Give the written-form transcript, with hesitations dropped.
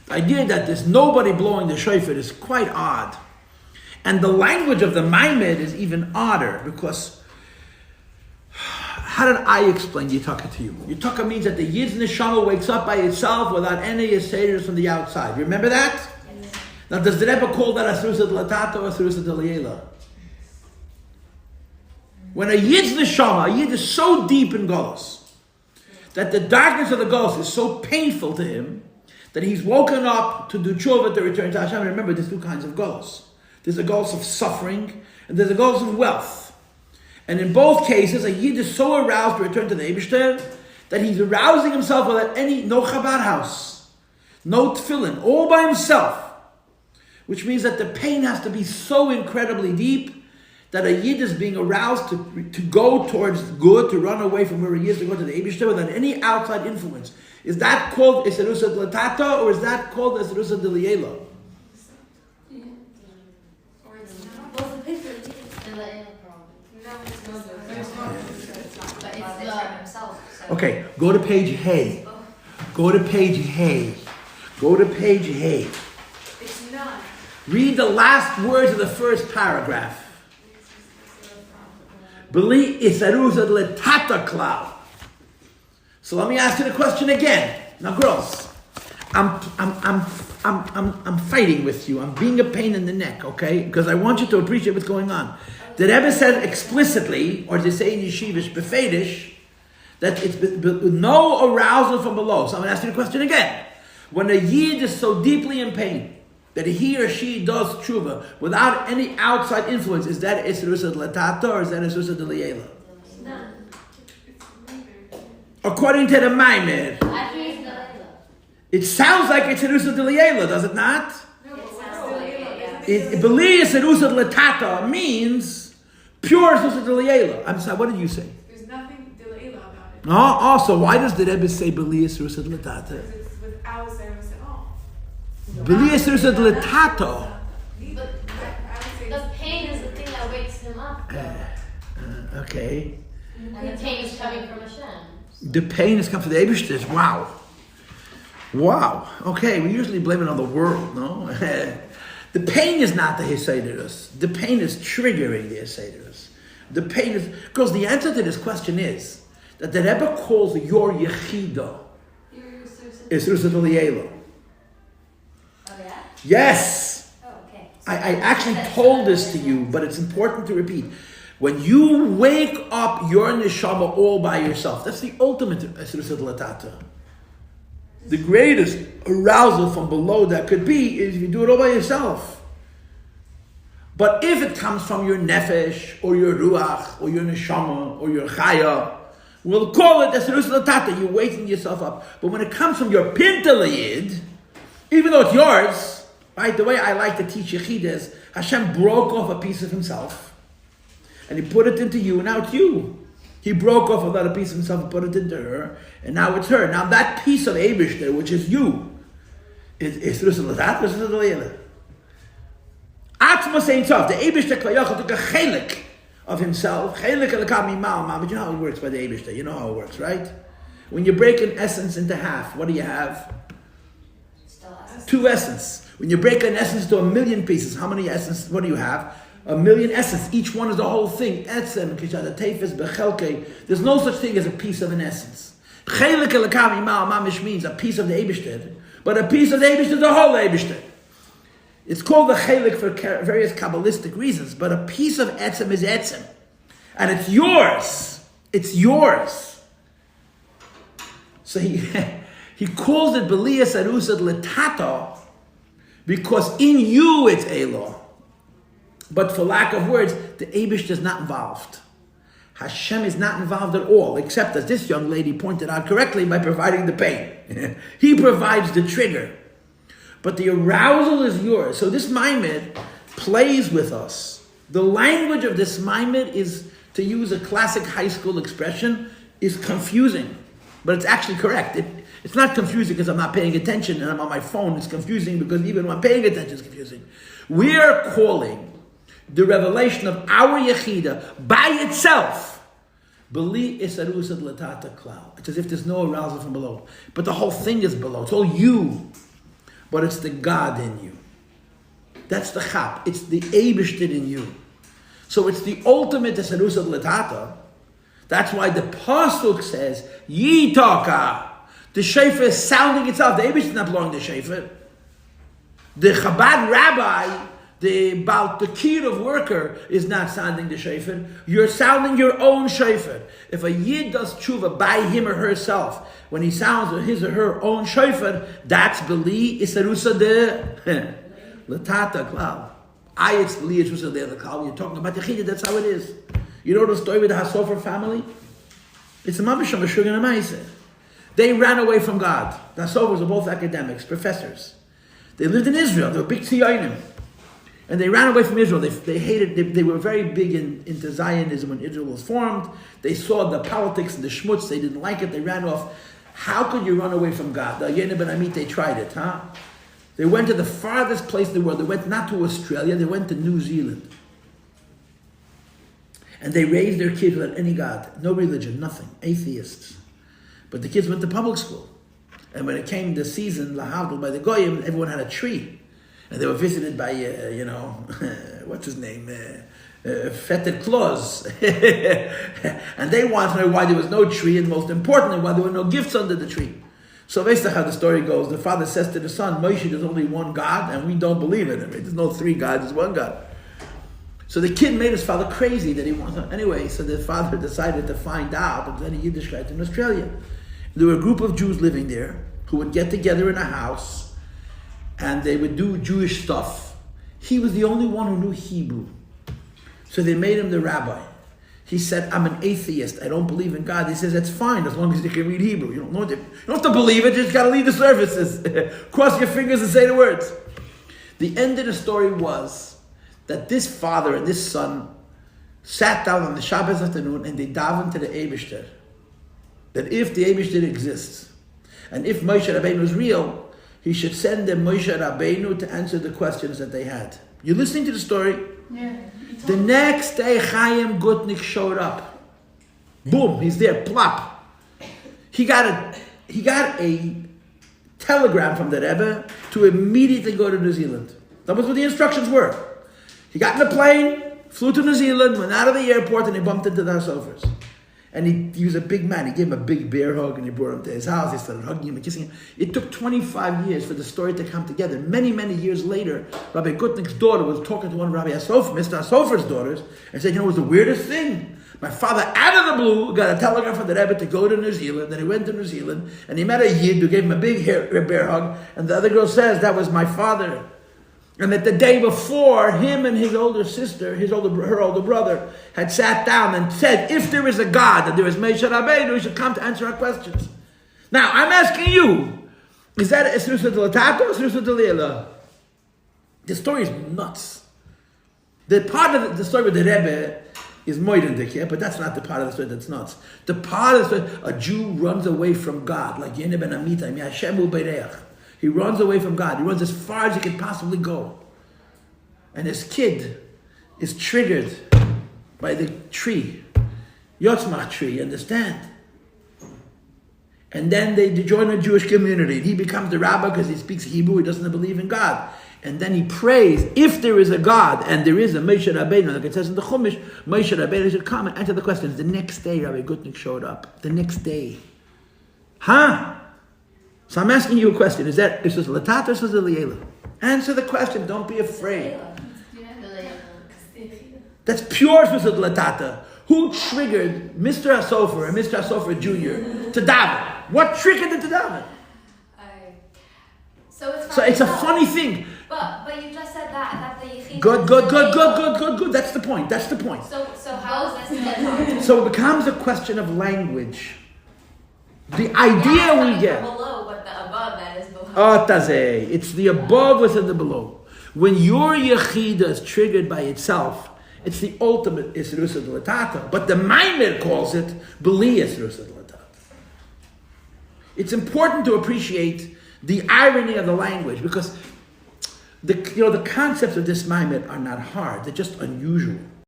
The idea that there's nobody blowing the shofar is quite odd. And the language of the Maimed is even odder, because how did I explain Yitaka to you? Yitaka means that the Yid's neshama wakes up by itself without any Yisraelis from the outside. Remember that? Yes. Now, does the Rebbe call that Asrusa Latata or Asrusa Liela? When a Yid's neshama, a Yid is so deep in Golus that the darkness of the Golus is so painful to him that he's woken up to do tshuva, to return to Hashem. Remember, there's two kinds of Golus. There's a Golus of suffering, and there's a Golus of wealth. And in both cases, a Yid is so aroused to return to the Eibishter that he's arousing himself without no Chabad house, no tefillin, all by himself. Which means that the pain has to be so incredibly deep that a Yid is being aroused to go towards good, to run away from where he is, to go to the Eibishter without any outside influence. Is that called Eserusa Latata, or is that called Eserusa Liela? Okay, go to page Hey. Go to page Hey. Go to page Hey. It's not. Read the last words of the first paragraph. Beli isaruza letata klau. So let me ask you the question again. Now, girls, I'm fighting with you. I'm being a pain in the neck, okay? Because I want you to appreciate what's going on. The Rebbe said explicitly, or they say in Yeshivish, befedish, that it's no arousal from below. So I'm going to ask you the question again. When a Yid is so deeply in pain that he or she does tshuva without any outside influence, is that Isrusa Latata or is that Isrusa Liela? No. According to the Maimed, it sounds like it's Isrusa Liela, does it not? Believe Isrusa Latata means pure Isrusa Liela. I'm sorry, what did you say? There's nothing Liela about it. Also, why does the Rebbe say Belias Rusad Latata? Because it's without service at all. Belias Rusad Latato. The pain is the thing that wakes him up. Okay. And the pain is coming from Hashem. The pain is coming from the Eibishter. Wow. Okay, we usually blame it on the world, no? The pain is not the Hisaydus. The pain is triggering the Hisaydus. The pain is... Because the answer to this question is that the Rebbe calls your Yechida is Rusad Liela. Oh, yeah? Yes! Oh, okay. I actually told this to you, but it's important to repeat. When you wake up your neshama all by yourself, that's the ultimate Rusad Latata. The greatest arousal from below that could be is if you do it all by yourself. But if it comes from your nefesh, or your ruach, or your neshama, or your chaya, we'll call it Esrus Latata, you're waking yourself up. But when it comes from your pintalayid, even though it's yours, right, the way I like to teach Yechidus, Hashem broke off a piece of himself, and he put it into you, and now it's you. He broke off another piece of himself and put it into her, and now it's her. Now that piece of Eibishter, which is you, is Rusad Latata, Rusad Liela. Atzma saying tough. The Eibishter Klayachal took a chelik of himself. Chelik elakam imal. But you know how it works by the Eibishter. You know how it works, right? When you break an essence into half, what do you have? Two essence. When you break an essence to 1,000,000 pieces, how many essence? What do you have? 1,000,000 essence. Each one is the whole thing. Etzem, kishad, teifes, bechelke. There's no such thing as a piece of an essence. Chelik elakam imal mamish means a piece of the Eibishter, but a piece of the Eibishter is the whole Eibishter. It's called the chelik for various Kabbalistic reasons, but a piece of etzem is etzem. And it's yours. It's yours. So he calls it Belias Arusad Letato because in you it's Eloh. But for lack of words, the Eibush is not involved. Hashem is not involved at all, except as this young lady pointed out correctly, by providing the pain. He provides the trigger. But the arousal is yours. So this Maimed plays with us. The language of this Maimed is, to use a classic high school expression, is confusing. But it's actually correct. It's not confusing because I'm not paying attention and I'm on my phone. It's confusing because even when I'm paying attention, it's confusing. We are calling the revelation of our Yechida by itself, Beli Isarusad Latata Klau. It's as if there's no arousal from below. But the whole thing is below. It's all you. but it's the God in you. That's the chap. It's the Eibishter in you. So it's the ultimate self-arousal latata. That's why the pasuk says, Yitaka. The shofar is sounding itself. The Eibishter is not blowing the shofar. The Chabad rabbi, the Kir worker, is not sounding the shofar. You're sounding your own shofar. If a Yid does tshuva by him or herself, when he sounds his or her own shofar, that's beli isarusa de latata klal. It's beli isarusa de klal. You're talking about the Chida, that's how it is. You know the story with the Hasofer family? It's a mamish of a sugar and a ma'aseh. They ran away from God. The Hasofers were both academics, professors. They lived in Israel. They were big Tzionim. And they ran away from Israel. They hated, they were very big into Zionism when Israel was formed. They saw the politics and the schmutz. They didn't like it. They ran off. How could you run away from God? The Yena Ben Amit, they tried it, huh? They went to the farthest place in the world. They went not to Australia. They went to New Zealand. And they raised their kids without any God. No religion, nothing. Atheists. But the kids went to public school. And when it came the season, lyhadus, by the Goyim, everyone had a tree. And they were visited by, what's his name? Fetid Claus. And they wanted to know why there was no tree, and most importantly, why there were no gifts under the tree. So basically how the story goes, the father says to the son, Moshe, there's only one God, and we don't believe in it. There's no three gods, there's one God. So the kid made his father crazy that he wanted. Anyway, so the father decided to find out. There was any Yiddishkeit in Australia. There were a group of Jews living there who would get together in a house and they would do Jewish stuff. He was the only one who knew Hebrew. So they made him the rabbi. He said, I'm an atheist. I don't believe in God. He says, that's fine as long as you can read Hebrew. You don't have to believe it. You just got to lead the services. Cross your fingers and say the words. The end of the story was that this father and this son sat down on the Shabbos afternoon and they davened to the Eibishter. That if the Eibishter exists, and if Moshe Rabbeinu is real, he should send them Moshe Rabbeinu to answer the questions that they had. You're listening to the story? Yeah. The next day, Chaim Gutnick showed up. Boom, he's there, plop. He got a telegram from the rebbe to immediately go to New Zealand. That was what the instructions were. He got in a plane, flew to New Zealand, went out of the airport, and he bumped into the Hasofers. And he was a big man. He gave him a big bear hug, and he brought him to his house. He started hugging him and kissing him. It took 25 years for the story to come together. Many, many years later, Rabbi Gutnick's daughter was talking to one of Rabbi Mr. Hasofer's daughters, and said, it was the weirdest thing. My father, out of the blue, got a telegram from the Rebbe to go to New Zealand. Then he went to New Zealand, and he met a Yid who gave him a big bear hug. And the other girl says, that was my father. And that the day before, him and his older sister, her older brother, had sat down and said, if there is a God, and there is Moshe Rabbeinu, he should come to answer our questions. Now, I'm asking you, is that a Srusa de Latato or Srusa de Leila? The story is nuts. The part of the story with the Rebbe is moidendik, yeah? But that's not the part of the story that's nuts. The part of the story, a Jew runs away from God, like Yene ben Amitai, mi Hashemu Bereach. He runs away from God. He runs as far as he can possibly go. And his kid is triggered by the tree, Yotzmach tree, you understand? And then they join a Jewish community. And he becomes the rabbi because he speaks Hebrew. He doesn't believe in God. And then he prays, if there is a God, and there is a Moshe Rabbeinu, like it says in the Chumash, Moshe Rabbeinu should come and answer the questions. The next day, Rabbi Gutnick showed up. The next day. Huh? So I'm asking you a question. Is this Latata or is this Liela? Answer the question. Don't be afraid. That's pure Latata. Who triggered Mr. Hasofer and Mr. Hasofer Jr. to daven? What triggered them to daven? So it's a funny thing. But you just said that the Yechid. Good. That's the point. So how is this? So it becomes a question of language. The idea we get. Below, but the above that is below. Oh, tazeh. It's the above within the below. When your yechida is triggered by itself, it's the ultimate isrusa de latata. But the Maimer calls it beli isrusa de latata. It's important to appreciate the irony of the language because the concepts of this Maimer are not hard. They're just unusual.